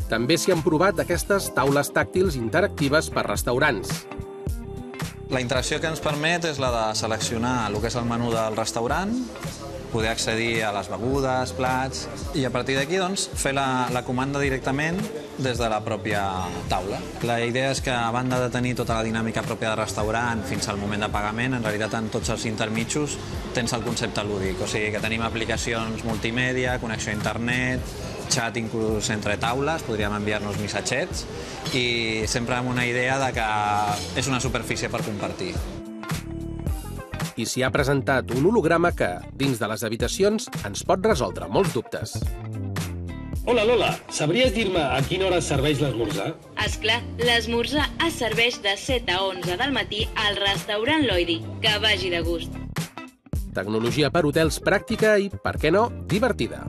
També s'hi han provat aquestes taules tàctils interactives per restaurants. La interacció que ens permet és la de seleccionar el que és el menú del restaurant, poder accedir a les begudes, plats, i a partir d'aquí fer la comanda directament des de la pròpia taula. La idea és que, a banda de tenir tota la dinàmica pròpia de restaurant fins al moment de pagament, en realitat en tots els intermitjos tens el concepte lúdic, o sigui que tenim aplicacions multimèdia, connexió a internet, xat inclús entre taules, podríem enviar-nos missatgets, i sempre amb una idea de que és una superfície per compartir. I s'hi ha presentat un holograma que, dins de les habitacions, ens pot resoldre molts dubtes. Hola, Lola, sabries dir-me a quina hora es serveix l'esmorzar? Esclar, l'esmorzar es serveix de 7 a 11 del matí al restaurant Lloydi. Que vagi de gust. Tecnologia per hotels pràctica i, per què no, divertida.